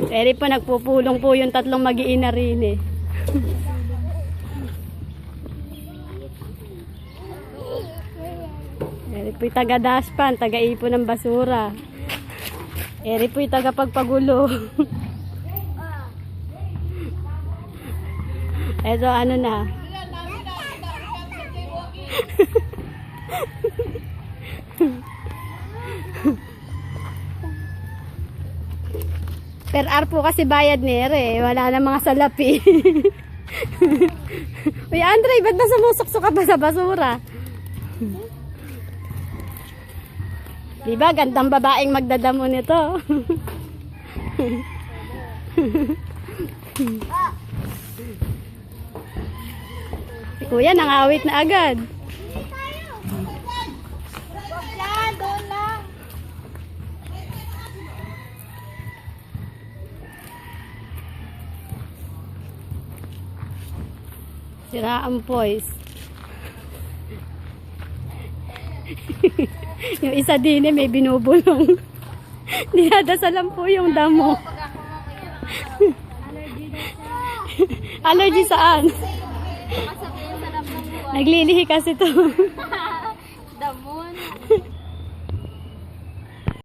Eri po, nagpupulong po yung tatlong mag-iina rin eh. Eri po'y taga-dashpan, taga-ipon ng basura. Eri po'y taga-pagpagulo. Eto ano na. Per hour po kasi bayad ni Ere. Wala na mga salapi. Uy, Andre, ba't na sumusuksok ka pa sa basura? Diba, gandang babaeng magdadamo nito. Si Kuya, nangawit na agad. Siraan boys. Yung isa din eh, may binubulong. Dinadasalan po yung damo. Allergy saan? Naglilihi kasi to.